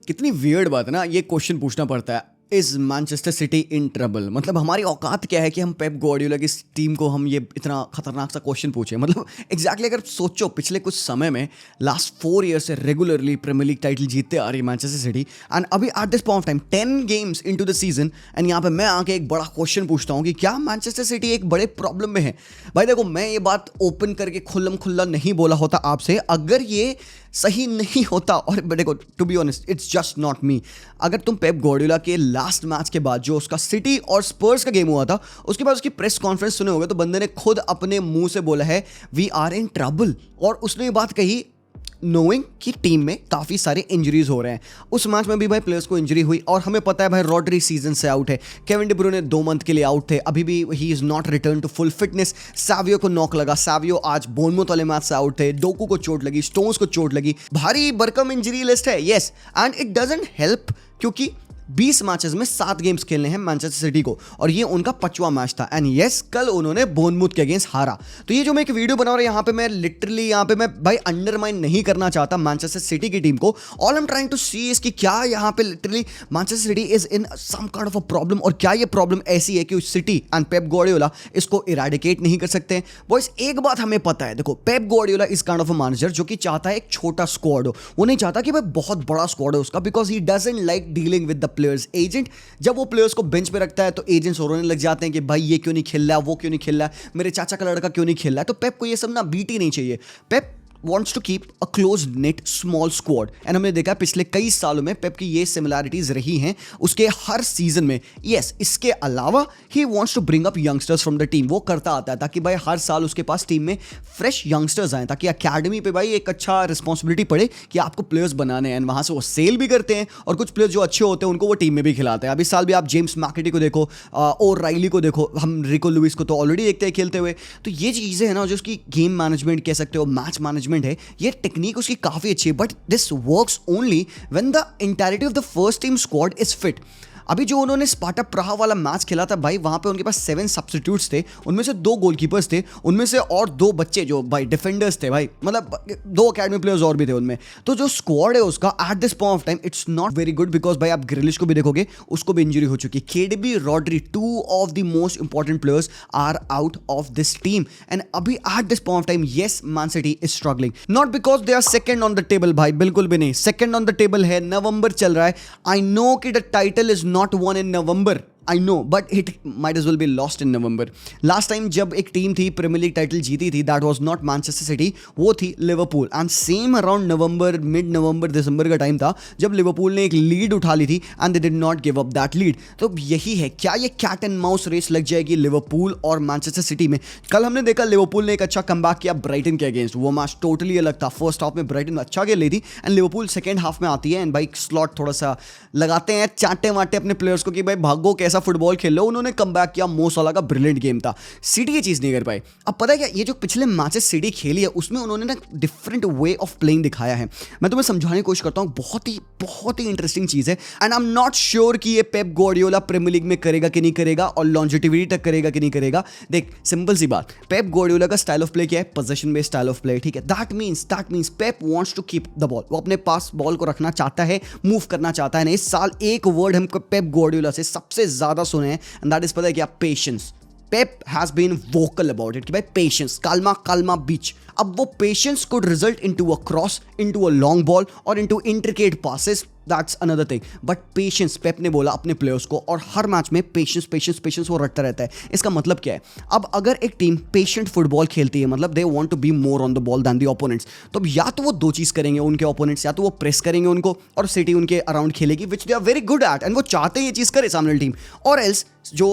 कितनी वियर्ड बात है ना, ये क्वेश्चन पूछना पड़ता है, is Manchester city in trouble? मतलब हमारी औकात क्या है कि हम पेप गार्डियोला की टीम को हम ये इतना खतरनाक सा क्वेश्चन पूछे। मतलब एग्जैक्टली अगर सोचो पिछले कुछ समय में लास्ट 4 ईयर से रेगुलरली प्रीमियर लीग टाइटल जीतते आ रही है मैनचेस्टर सिटी, एंड अभी at this point of time 10 games into the season, and यहाँ पे मैं आके एक बड़ा क्वेश्चन पूछता हूँ कि क्या मैनचेस्टर सिटी एक बड़े प्रॉब्लम में है। भाई देखो, मैं ये बात ओपन करके खुल्लम खुल्ला नहीं बोला होता आपसे अगर ये सही नहीं होता। और देखो, to be honest, it's just not me. अगर तुम पेप गार्डियोला के लास्ट मैच के बाद जो उसका सिटी और स्पर्स का गेम हुआ था, उसके बाद उसकी प्रेस कॉन्फ्रेंस सुने होगे, तो बंदे ने खुद अपने मुंह से बोला है वी आर इन ट्रबल। और उसने ये बात कही नोइंग कि टीम में काफ़ी सारे इंजरीज हो रहे हैं। उस मैच में भी भाई प्लेयर्स को इंजरी हुई, और हमें पता है भाई रॉड्री सीजन से आउट है, केविन डी ब्रूयने 2 मंथ के लिए आउट थे, अभी भी he is not return to full fitness. Savio को नॉक लगा, सावियो आज बोर्नमouth वाले मैच से आउट थे, डोकू को चोट लगी, स्टोन्स को चोट लगी, भारी भरकम इंजरी लिस्ट है। Yes, and it doesn't help क्योंकि 20 मैचेस में 7 गेम्स खेलने हैं मैनचेस्टर सिटी को, और ये उनका 5वां मैच था। एंड यस, कल उन्होंने बोर्नमouth के अगेंस्ट हारा। तो ये जो मैं एक वीडियो बना रहा हूं यहाँ पे, मैं लिटरली यहाँ पे मैं भाई अंडरमाइन नहीं करना चाहता मैनचेस्टर सिटी की टीम को। All I am trying to see is कि क्या यहाँ पे literally Manchester City is in some kind of a problem, और क्या ये प्रॉब्लम ऐसी है कि सिटी एंड पेप गार्डियोला इसको इरेडिकेट नहीं कर सकते हैं। बॉयज, एक बात हमें पता है, देखो Pep Guardiola is kind of a manager जो कि चाहता है एक छोटा स्क्वाड हो, वो नहीं चाहता कि भाई बहुत बड़ा स्क्वाड हो उसका, because he doesn't like dealing with the players. Agent जब वो प्लेयर्स को बेंच पे रखता है तो एजेंट्स रोने लग जाते हैं कि भाई ये क्यों नहीं खेल रहा है, वो क्यों नहीं खेल रहा है, मेरे चाचा का लड़का क्यों नहीं खेल रहा है। तो पेप को ये सब ना बीट ही नहीं चाहिए। पेप wants to keep a close knit small squad, and हमने देखा पिछले कई सालों में पेप की ये सिमिलैरिटीज रही हैं उसके हर सीजन में। यस, इसके अलावा ही wants to bring up youngsters from the team, वो करता आता है ताकि भाई हर साल उसके पास टीम में फ्रेश यंगस्टर्स आए, ताकि अकेडमी पे भाई एक अच्छा रिस्पॉन्सिबिलिटी पड़े कि आपको प्लेयर्स बनाने हैं, वहां से वो सेल भी करते हैं, और कुछ प्लेयर्स जो अच्छे होते हैं उनको वो टीम में भी खिलाते हैं। अभी साल भी आप जेम्स मैकेटी को देखो, और राइली को देखो, हम रिको लुइस को तो ऑलरेडी देखते हैं खेलते हुए। तो ये चीज़ें हैं ना, जो उसकी गेम मैनेजमेंट कह सकते हो, मैच मैनेजमेंट है, ये टेक्निक उसकी काफी अच्छी है, but this works only when the entirety of the first team squad is fit. अभी जो उन्होंने स्पार्टा प्राहा वाला मैच खेला था भाई, वहां पे उनके पास 7 सब्स्टिट्यूट्स थे, उनमें से 2 गोलकीपर्स थे, उनमें से और 2 बच्चे जो भाई डिफेंडर्स थे, भाई मतलब 2 अकेडमी प्लेयर्स और भी थे उनमें। तो जो स्क्वाड है उसका eight this point of time it's not very good, because भाई आप ग्रिलिश को भी देखोगे, उसको भी इंजरी हो चुकी है। KDB, Rodri, 2 of the most important players are out of this team, and अभी at this point of time yes Man City is struggling, not because they are second on the table, भाई बिल्कुल भी नहीं। Second on the table है, नवंबर चल रहा है, I know कि the title is not one in November, I know, but it might as well be lost in November. Last time जब एक टीम थी प्रीमियर लीग टाइटल जीती थी, that was not Manchester City, वो थी Liverpool. And same around November, mid November, December का time था जब लिवरपूल ने एक लीड उठा ली थी, and they did not give up that lead. तो यही है, क्या ये कैट एंड माउस रेस लग जाएगी लिवरपूल और मैनचेस्टर सिटी में? कल हमने देखा लिवरपूल ने एक अच्छा कमबैक किया ब्राइटन के अगेंस्ट, वो मैच टोटली अलग था। फर्स्ट हाफ में ब्राइटन अच्छा खेल रही थी, एंड लिवरपूल सेकेंड हाफ में आती है, एंड भाई स्लॉट थोड़ा सा लगाते हैं, चाटे वाटे अपने प्लेयर्स को कि भाई भागो, कैसा फुटबॉल खेल लो। उन्होंने कमबैक किया, मो सलाह का ब्रिलियंट गेम था। सिटी ये चीज नहीं कर पाए। अब पता है क्या, ये जो पिछले मैचेस सिटी खेली है उसमें उन्होंने ना डिफरेंट वे ऑफ प्लेइंग दिखाया है। मैं तुम्हें समझाने की कोशिश करता हूं, बहुत ही इंटरेस्टिंग चीज है, and I am not sure कि ये पेप गार्डियोला प्रीमियर लीग में करेगा कि नहीं करेगा, और लॉन्जिटिविटी तक करेगा कि नहीं करेगा। देख, सिंपल सी बात, पेप गार्डियोला का स्टाइल ऑफ प्ले क्या है? Position based style of play, ठीक है। That means Pep wants to keep the ball, वो अपने पास बॉल को रखना चाहता है, मूव करना चाहता है। इस साल एक वर्ड हमको पेप गार्डियोला से सबसे ज्यादा सुने हैं, एंड दैट इज पता है क्या? Patience. Pep has been vocal about it कि भाई पेशेंस, काल्मा बीच। अब वो patience could result into a cross, into a long ball, और into intricate passes, that's another thing. But patience Pep ने बोला अपने प्लेयर्स को, और हर मैच में पेशेंस वो रटता रहता है। इसका मतलब क्या है? अब अगर एक टीम पेशेंट फुटबॉल खेलती है, मतलब they want to be more on the ball than the opponents, तो या तो वो 2 चीज करेंगे उनके ओपोनेंट्स, या तो वो प्रेस करेंगे उनको और सिटी उनके अराउंड खेलेगी, which they are very good at, and वो चाहते हैं ये चीज करे सामने टीम। और एल्स जो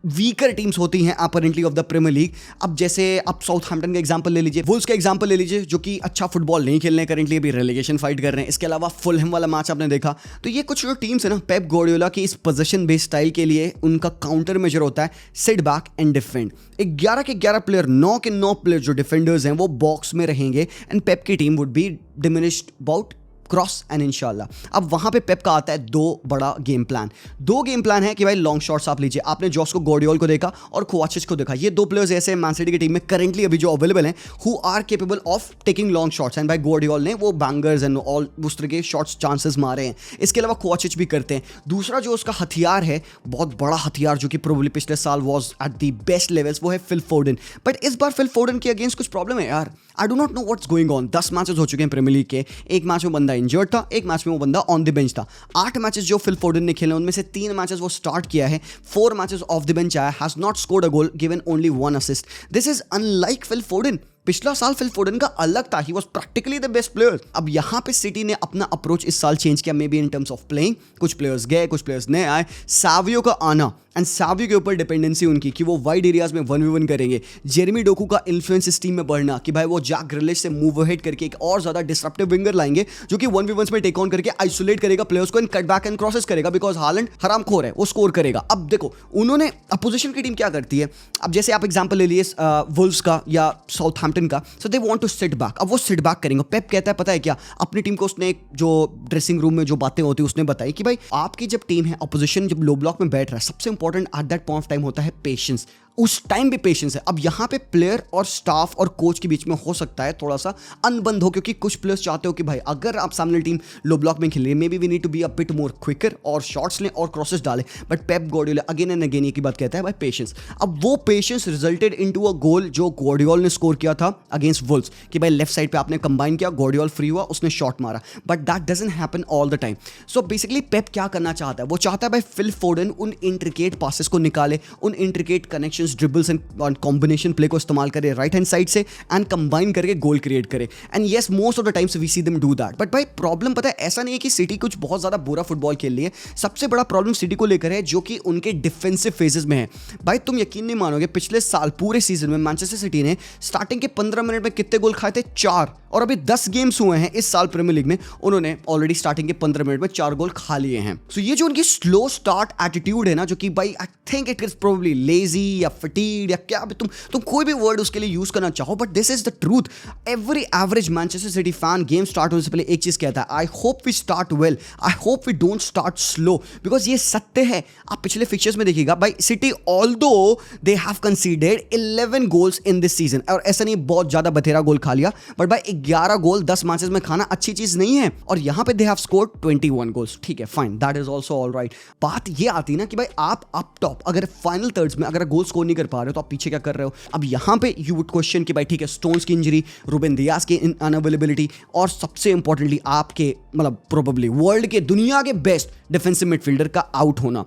वीकर टीम्स होती हैं apparently of the Premier League, अब जैसे आप साउथहैम्पटन का एग्जांपल ले लीजिए, वुल्व्स का एग्जांपल ले लीजिए, जो कि अच्छा फुटबॉल नहीं खेल रहे हैं करेंटली, अभी रेलेगेशन फाइट कर रहे हैं। इसके अलावा फुलहैम वाला मैच आपने देखा। तो ये कुछ जो टीम्स है ना, पेप गार्डियोला की इस पोजीशन बेस्ड स्टाइल के लिए उनका काउंटर मेजर होता है सिट बैक एंड डिफेंड। 11 के 11 प्लेयर, 9 के 9 प्लेयर जो डिफेंडर्स हैं वो बॉक्स में रहेंगे, एंड पेप की team would be diminished about cross and इंशाल्लाह। अब वहां पे पेप का आता है दो बड़ा गेम प्लान है कि भाई लॉन्ग शॉट्स आप लीजिए। आपने जोस्को गॉर्डियोल को देखा और कोवाचिच को देखा, ये दो प्लेयर्स ऐसे मैन सिटी की टीम में करंटली अभी जो अवेलेबल हैं who are capable of taking long shots, and भाई गॉर्डियोल ने वो बैंगर्स एंड ऑल उस तरह के शॉट्स चांसेस मारे हैं। इसके अलावा कोवाचिच भी करते हैं। दूसरा जो उसका हथियार है, बहुत बड़ा हथियार जो कि प्रोबेबली पिछले साल was at the best levels, वो है फिल फोर्डन। बट इस बार फिल फोर्डन के अगेंस्ट कुछ प्रॉब्लम है यार। I do not know what's going on. 10 matches हो चुके हैं प्रीमियर लीग के, एक मैच में बंदा इंजर्ड था, एक मैच में वो बंदा ऑन द बेंच था। 8 मैचेस जो फिल फोर्डन ने खेले उनमें से 3 मैचेस वो स्टार्ट किया है, 4 मैचेस ऑफ द बेंच आया, has not scored a goal, given only 1 assist. This is unlike Phil Foden. पिछला साल फिल फोर्डन का अलग था, he was practically the best player. अब यहाँ पे सिटी ने अपना अप्रोच इस साल चेंज किया, may be in terms of playing. कुछ प्लेयर्स गए, कुछ प्लेयर्स नए आए। सावियो का आना एंड सावियो के ऊपर डिपेंडेंसी उनकी कि वो वाइड एरियाज में 1v1 करेंगे। जेरेमी डोकू का इन्फ्लुएंस इस टीम में बढ़ना कि भाई वो जैक ग्रिलिश से मूव अहेड करके एक और ज्यादा डिसरप्टिव विंगर लाएंगे जो कि 1v1s में टेक ऑन करके आइसोलेट करेगा प्लेयर्स को and cut back and crosses करेगा, बिकॉज हालैंड हरामखोर है, वो स्कोर करेगा। अब देखो उन्होंने अपोजिशन की टीम क्या करती है। अब जैसे आप एग्जांपल ले लिए वुल्व्स का या साउथहैम्पटन का, so they want to sit back. अब वो सिट बैक करेंगे। पेप कहता है पता है क्या, अपनी टीम को उसने जो ड्रेसिंग रूम में जो बातें होती है उसने बताई कि भाई आपकी जब टीम है, अपोजिशन जब लो ब्लॉक में बैठ रहा है, सबसे important at that point of time होता है पेशेंस। उस टाइम भी पेशेंस है। अब यहाँ पे प्लेयर और स्टाफ और कोच के बीच में हो सकता है थोड़ा सा अनबंद हो, क्योंकि कुछ प्लेयर्स चाहते हो कि भाई अगर आप सामने टीम लो ब्लॉक में खेल रही है, maybe we need to be a bit more quicker और शॉट्स लें और क्रॉसेस डालें। But Pep Guardiola again and again ये की बात कहता है भाई पेशेंस। अब वो patience resulted into a goal जो गॉर्डियोल ने स्कोर किया था अगेंस्ट वुल्व्स कि भाई लेफ्ट साइड पे आपने कंबाइन किया, गॉर्डियोल फ्री हुआ, उसने शॉट मारा। But that doesn't happen all the time. So basically Pep क्या करना चाहता है, वो चाहता है भाई फिल फोर्डन उन इंट्रिकेट पासेस को निकाले, उन intricate connections, dribbles and combination play को इस्तेमाल करे राइट हैंड साइड से एंड कंबाइन करके गोल क्रिएट करे। And yes most of the times we see them do that. But भाई प्रॉब्लम पता है ऐसा नहीं है कि सिटी कुछ बहुत ज्यादा बुरा फुटबॉल खेल रही है। सबसे बड़ा प्रॉब्लम सिटी को लेकर है जो कि उनके डिफेंसिव फेजेस में है। भाई तुम यकीन नहीं मानोगे, पिछले साल पूरे सीजन में मैनचेस्टर सिटी ने स्टार्टिंग के 15 मिनट में कितने गोल खाए थे? 4। और अभी 10 गेम्स हुए हैं इस साल प्रीमियर लीग में, उन्होंने ऑलरेडी स्टार्टिंग के 15 मिनट में 4 गोल खा लिए हैं। सो ये जो उनकी स्लो स्टार्ट एटीट्यूड है ना, जो कि भाई I think it is probably lazy या फटीड या क्या भी तुम कोई भी वर्ड उसके लिए यूज करना चाहो, but this is the truth. Every average Manchester City fan game start होने से पहले एक चीज कहता है, I hope we start well, I hope we don't start slow, because ये सत्य है। आप पिछले फिक्चर्स में देखिएगा भाई, City although they have conceded 11 goals in this season, और ऐसा नहीं बहुत ज्यादा बथेरा गोल खा लिया, बट भाई 11 गोल 10 मैचेस में खाना अच्छी चीज नहीं है। और यहां पे दे हैव स्कोर्ड 21 गोल्स। ठीक है, fine, that is also all right. बात ये आती है ना कि भाई आप अप टॉप अगर फाइनल थर्ड्स में अगर गोल स्कोर नहीं कर पा रहे हो तो आप पीछे क्या कर रहे हो। अब यहां पे यू वुड क्वेश्चन कि भाई ठीक है, स्टोन्स की इंजरी, रूबेन दियाज की अनअवेलेबिलिटी, और सबसे इंपॉर्टेंटली आपके मतलब प्रोबेबली वर्ल्ड के दुनिया के बेस्ट डिफेंसिव मिडफील्डर का आउट होना।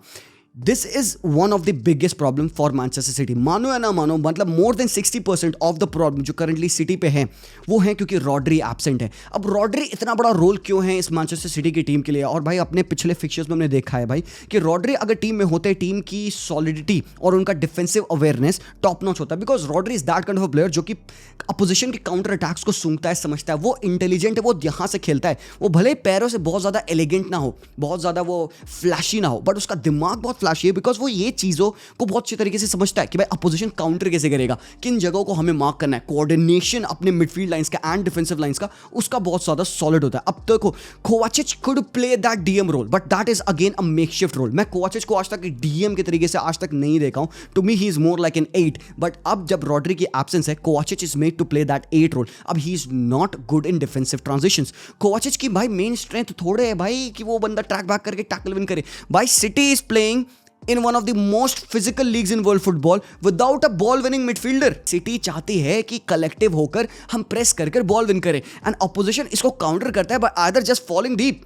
This is one of the biggest problem for Manchester city. मानो या ना मानो, मतलब more than 60% of the problem जो करंटली सिटी पे है वो है क्योंकि रॉड्री एब्सेंट है। अब रॉड्री इतना बड़ा रोल क्यों है इस मैनचेस्टर सिटी की टीम के लिए? और भाई अपने पिछले फिक्चर्स में हमने देखा है भाई कि रॉड्री अगर टीम में होते, टीम की सॉलिडिटी और उनका डिफेंसिव अवेयरनेस टॉप नॉच होता है, because Rodri is that kind of a player जो कि अपोजिशन के काउंटर अटैक्स को सूंघता है, समझता है, वो इंटेलिजेंट है, वो यहाँ से खेलता है। वो भले पैरों से बहुत ज्यादा एलिगेंट ना हो, बहुत ज्यादा वो फ्लैशी ना हो, बट उसका दिमाग बहुत फ्लैशी है, बिकॉज वो ये चीजों को बहुत अच्छी तरीके से समझता है कि भाई अपोजिशन काउंटर कैसे करेगा, किन जगहों को हमें मार्क करना है। कोऑर्डिनेशन अपने मिडफील्ड लाइंस का एंड डिफेंसिव लाइंस का उसका बहुत ज्यादा सॉलिड होता है। अब तक Kovacic could play that DM role, but that is again a makeshift role. मैं कोवाचिच को आज तक डीएम के तरीके से आज तक नहीं देखा हूं। To me he is more like an 8, but अब जब रॉड्री की एब्सेंस है, Kovacic is made to play that 8 role. अब he is not good in defensive transitions. Kovacic की भाई मेन स्ट्रेंथ थोड़े है भाई कि वो बंदा ट्रैक बैक करके टैकल विन करे। भाई city is playing in one of the most physical leagues in world football without a ball winning midfielder. City चाहती है कि कलेक्टिव होकर हम प्रेस कर बॉल विन करें, एंड ऑपोजिशन इसको काउंटर करता है bye either just falling deep.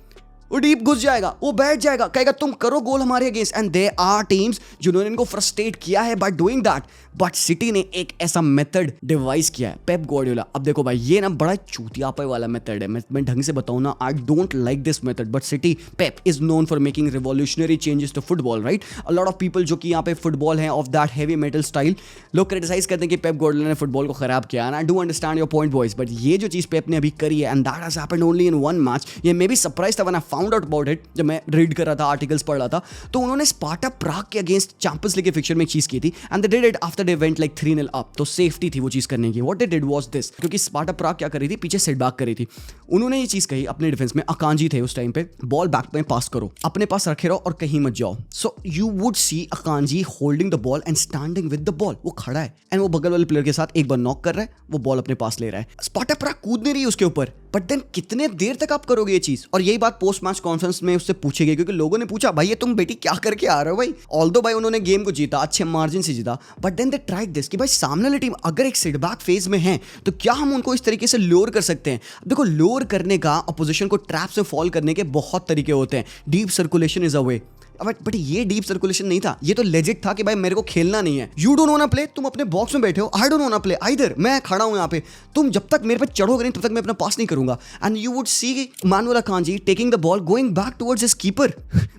वो डीप घुस जाएगा, वो बैठ जाएगा, कहेगा तुम करो गोल हमारे against, and there are teams जिन्होंने इनको फ्रस्ट्रेट किया है by doing that. But City ने एक ऐसा मेथड डिवाइस किया है, पेप गॉर्डियोला। अब देखो भाई ये ना बड़ा चूतियापे वाला मेथड है, मैं ढंग से बताऊं ना, I don't like this method, but City Pep is known for making revolutionary changes to football, right. A lot of people जो कि यहाँ पे फुटबॉल है of that heavy metal style, लोग क्रिटिसाइज करते हैं कि पेप गॉर्डियोला ने फुटबॉल को खराब किया, and I do understand your point boys, but ये जो चीज पेप ने अभी करी है, and that has happened only in one match, ये मे बी सरप्राइज था when I found out about it, जब मैं रीड कर रहा था, आर्टिकल्स पढ़ रहा था, तो उन्होंने स्पार्टा प्राग के अगेंस्ट चैंपियंस लीग के फिक्चर में एक चीज की थी and they did it after they went like 3-0 up. तो सेफ्टी थी वो चीज करने की। What they did was this, क्योंकि स्पार्टा प्राग क्या कर रही थी, पीछे सेट बैक कर रही थी। उन्होंने ये चीज कही अपने डिफेंस में, अकांजी थे उस टाइम पे, बॉल बैक में पास करो, अपने पास रखे रहो और कहीं मत जाओ। So you would see अकांजी holding the ball and standing with the ball. वो खड़ा है एंड वो बगल वाले प्लेयर के साथ एक बार नॉक कर रहा है, वो बॉल अपने पास ले रहा है। स्पार्टा प्राग कूद नहीं रही उसके ऊपर, बट देन कितने देर तक आप करोगे ये चीज। और यही बात पोस्ट मैच कॉन्फ्रेंस में उससे पूछी गई, क्योंकि लोगों ने पूछा भाई ये तुम बेटी क्या करके आ रहे हो भाई। ऑल्दो भाई उन्होंने गेम को जीता, अच्छे मार्जिन से जीता, but then they tried this कि भाई सामने वाली टीम अगर एक सेटबैक फेज में है तो क्या हम उनको इस तरीके से लोअर कर सकते हैं। देखो, लोअर करने का, अपोजिशन को ट्रैप से फॉल करने के बहुत तरीके होते हैं। Deep circulation is a way, but ये डीप सर्कुलेशन नहीं था, ये तो लेजिट था कि भाई मेरे को खेलना नहीं है। You don't want to play, तुम अपने बॉक्स में बैठे हो, I don't want to play either, मैं खड़ा हूं यहाँ पे, तुम जब तक मेरे पे चढ़ोगे नहीं तब तक मैं अपना पास नहीं करूंगा। And you would see Manuel अकांजी taking the ball going back towards his keeper.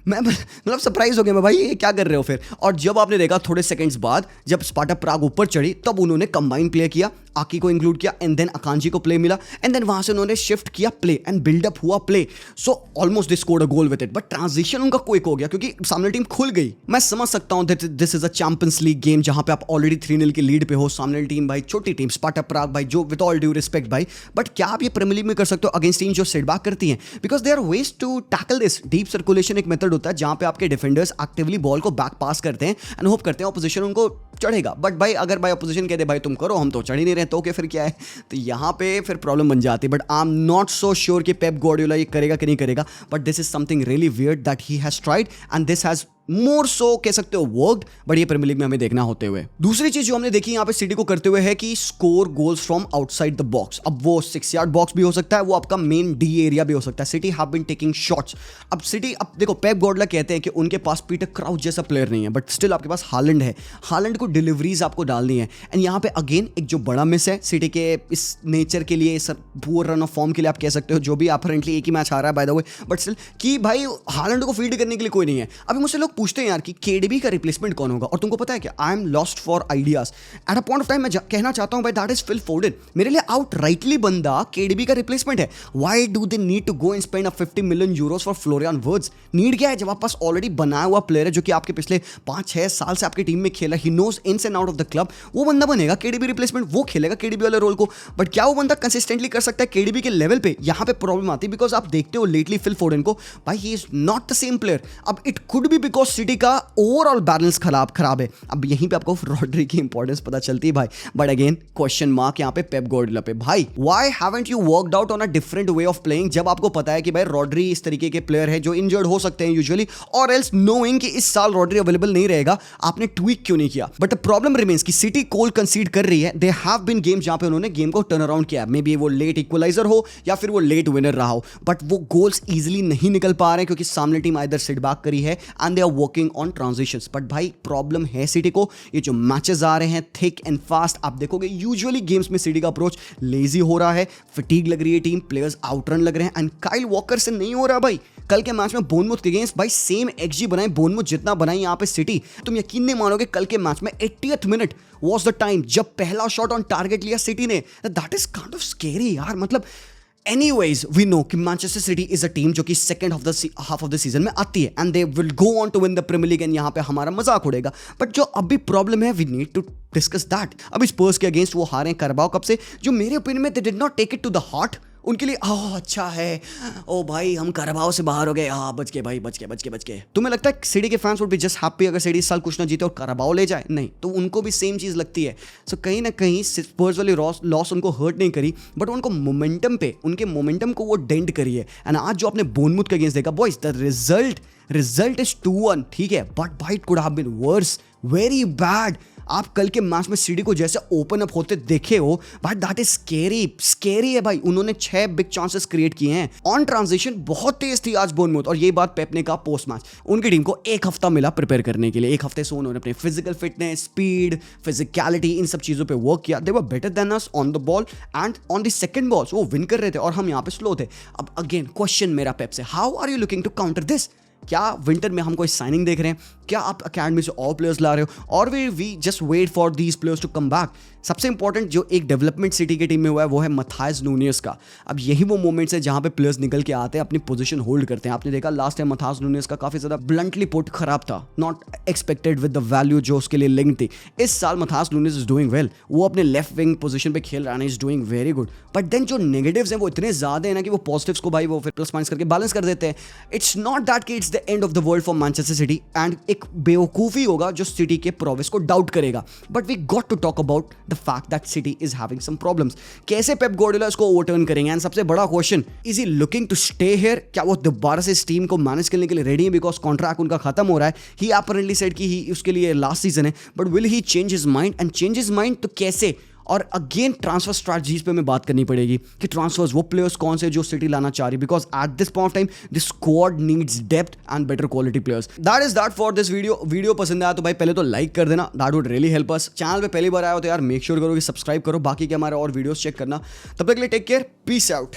मैं मतलब सरप्राइज हो गया मैं, भाई ये क्या कर रहे हो फिर। और जब आपने देखा थोड़े सेकंड्स बाद जब स्पार्टा प्राग ऊपर चढ़ी, तब उन्होंने कंबाइन प्ले किया, आकी को इंक्लूड किया एंड देन अकांजी को प्ले मिला एंड देन वहां से उन्होंने शिफ्ट किया प्ले एंड बिल्डअप हुआ play. So almost they scored a goal with it, but transition उनका क्विक हो गया क्योंकि सामने टीम खुल गई। मैं समझ सकता हूं that this is a champions league game जहां पे आप ऑलरेडी 3-0 की लीड पे हो, सामने टीम भाई छोटी टीम स्पार्टा प्राग भाई, जो विद ऑल ड्यू रिस्पेक्ट भाई, बट क्या आप ये प्रीमियर लीग में कर सकते हो अगेंस्ट टीम जो सेट बैक करती हैं? Because there are ways to tackle this. Deep circulation एक मेथड होता है जहां पे आपके डिफेंडर्स एक्टिवली बॉल को बैक पास करते हैं एंड होप करते हैं ऑपोजिशन उनको चढ़ेगा। बट भाई अगर भाई ऑपोजिशन कहते भाई तुम करो, हम तो चढ़ ही नहीं रहे, तो क्या फिर क्या है, तो यहाँ पे फिर प्रॉब्लम बन जाती है। But I am not so sure कि पेप गार्डियोला ये करेगा कि नहीं करेगा, but this is something really weird that he has tried and this has more so कह सकते हो वर्कड, बट ये प्रीमियर लीग में हमें देखना होते हुए। दूसरी चीज जो हमने देखी यहाँ पे सिटी को करते हुए है कि score goals from outside the box. अब वो 6 यार्ड बॉक्स भी हो सकता है, वो आपका मेन डी एरिया भी हो सकता है। City have been taking shots. अब सिटी, अब देखो पेप गार्डियोला कहते हैं कि उनके पास पीटर क्राउच जैसा प्लेयर नहीं है, बट स्टिल आपके पास हालैंड है, हालैंड को डिलीवरीज आपको डालनी है। एंड यहाँ पे अगेन एक जो बड़ा मिस है सिटी के इस नेचर के लिए, इस पुअर रन ऑफ फॉर्म के लिए आप कह सकते हो, जो भी अपेरेंटली एक ही मैच आ रहा है by the way, but still कि भाई हालैंड को फील्ड करने के लिए कोई नहीं है। अभी मुझसे लोग पूछते हैं यार कि केडीबी का रिप्लेसमेंट कौन होगा, और तुमको पता है क्या, I am lost for ideas at a point of time. मैं कहना चाहता हूं भाई दैट इज फिल फोर्डन। मेरे लिए आउट राइटली बंदा केडीबी का रिप्लेसमेंट है। Why do they need to go and spend 50 million euros for Florian Wirtz? Need क्या है जब आपके पास ऑलरेडी बनाया हुआ प्लेयर है जो कि आपके पिछले 5-6 साल से आपकी टीम में खेला, he knows ins and out of the club, वो बंदा बनेगा केडीबी रिप्लेसमेंट, वो खेलेगा केडीबी वाले रोल को। बट क्या वो बंदा कंसिस्टेंटली कर सकता है केडीबी के लेवल पे? यहां पे प्रॉब्लम आती है बिकॉज आप देखते हो लेटली फिल फोर्डन को, भाई he is not the same player. अब it could be because City का ओवरऑल बैलेंस खराब है। अब यहीं पे आपको रॉड्री की इंपॉर्टेंस पता चलती है भाई, बट अगेन क्वेश्चन मार्क यहाँ पे पेप गार्डियोला पे। भाई why haven't you worked out on a different way of playing, जब आपको पता है कि भाई रॉड्री इस तरीके के प्लेयर है जो इंजर्ड हो सकते हैं यूजुअली, और एल्स नोइंग कि इस साल रॉड्री अवेलेबल नहीं रहेगा, आपने ट्वीक क्यों नहीं किया? बट द प्रॉब्लम रिमेंस कि सिटी गोल कंसीड कर रही है। दे हैव बीन गेम्स जहां पे उन्होंने गेम को टर्न अराउंड किया, मे बी वो लेट इक्वलाइजर हो या फिर वो लेट विनर रहा हो, बट वो गोल्स इजीली नहीं निकल पा रहे हैं क्योंकि सामने टीम आइदर सिट बैक करी है and they are working on transitions. But भाई प्रॉब्लम है सिटी को, ये जो मैचेस आ रहे हैं थिक एंड फास्ट, आप देखोगे यूजुअली गेम्स में सिटी का अप्रोच लेजी हो रहा है, फटीग लग रही है टीम, प्लेयर्स आउटरन लग रहे हैं एंड काइल वॉकर से नहीं हो रहा भाई। कल के मैच में बोर्नमouth के अगेंस्ट भाई सेम एक्सजी बनाए बोर्नमouth जितना बनाई यहाँ पे सिटी। तुम यकीन नहीं मानोगे कल के मैच में 80th minute was the time जब पहला शॉट ऑन टारगेट लिया सिटी ने। That is kind of scary यार। मतलब Anyways, we know कि Manchester City is a team जो कि second half of the season में आती है and they will go on to win the Premier League and यहाँ पे हमारा मजाक उड़ेगा। बट जो अभी प्रॉब्लम है we need to discuss that. अभी स्पर्स के अगेंस्ट वो हारे करबाओ कप से, जो मेरे ओपिनियन में they did not take it to the heart. उनके लिए अच्छा है, ओ भाई हम करबाओ से बाहर हो गए, बच गए भाई, बच गए। तुम्हें लगता है सिटी के fans would be just happy अगर सिटी इस साल कुछ ना जीते और करबाओ ले जाए? नहीं, तो उनको भी सेम चीज़ लगती है। सो कहीं ना कहीं स्पर्स वाली लॉस उनको हर्ट नहीं करी, बट उनको उनके मोमेंटम को वो डेंट करी है। एंड आज जो आपने बोर्नमouth के अगेंस्ट देखा बॉयज, द रिजल्ट इज 2-1, ठीक है, बट भाई it could have been worse, very bad. आप कल के मैच में सिटी को जैसे ओपन अप होते देखे हो भाई, दैट इज स्केरी है भाई। उन्होंने 6 बिग चांसेस क्रिएट किए हैं ऑन ट्रांजिशन, बहुत तेज थी आज बोर्नमouth। और ये बात पेप ने कहा पोस्ट मैच, उनकी टीम को 1 हफ्ता मिला प्रिपेयर करने के लिए। 1 हफ्ते से उन्होंने अपने फिजिकल फिटनेस, स्पीड, फिजिकलिटी, इन सब चीजों पे वर्क किया। They were better than us on the ball and on the second balls वो विन कर रहे थे और हम यहाँ पे स्लो थे। अब अगेन क्वेश्चन मेरा पेप से, how are you looking to counter this? क्या विंटर में हम कोई साइनिंग देख रहे हैं? क्या आप अकेडमी से और प्लेयर्स ला रहे हो, और we just wait for these players to come back. सबसे इंपॉर्टेंट जो एक डेवलपमेंट सिटी की टीम में हुआ है वो है मथायस नूनियस का। अब यही वो मोमेंट्स है जहां पे प्लेयर्स निकल के आते हैं, अपनी पोजीशन होल्ड करते हैं। आपने देखा लास्ट टाइम मथायस नूनियस का काफी ज्यादा ब्लंटली पुट खराब था, not expected with the value जो उसके लिए लिंक थी। इस साल Matheus Nunes is doing well, वो अपने लेफ्ट विंग पोजीशन पे खेल रहा है, is doing very good. But then जो नेगेटिव्स हैं वो इतने ज्यादा है ना कि वो पॉजिटिव्स को भाई वो फिर प्लस माइनस करके बैलेंस कर देते हैं। इट्स नॉट दैट कि it's the end of the world for Manchester city, and एक बेवकूफी होगा जो सिटी के प्रोग्रेस को डाउट करेगा। But we got to talk about the fact that City is having some problems। कैसे पेप गार्डियोला इसको ओवरटर्न करेंगे? एंड सबसे बड़ा question, is he looking to stay here? क्या वो दोबारा से इस टीम को मैनेज करने के लिए रेडी है? बिकॉज कॉन्ट्रैक्ट उनका खत्म हो रहा है। ही अपरेंटली सेड कि ही उसके लिए लास्ट सीजन है, but will he change his mind? And change his mind तो कैसे? और अगेन ट्रांसफर स्ट्रैटेजीज पे हमें बात करनी पड़ेगी कि ट्रांसफर्स वो प्लेयर्स कौन से जो सिटी लाना चाह रही है, because at this point of time this squad needs depth and better quality players. That is that for this video पसंद आया तो भाई पहले तो लाइक कर देना, that would really help us. Channel पे पहली बार आया हो तो यार मेक श्योर करो कि सब्सक्राइब करो, बाकी के हमारे और वीडियोस चेक करना। तब तक के लिए टेक केयर, पीस आउट।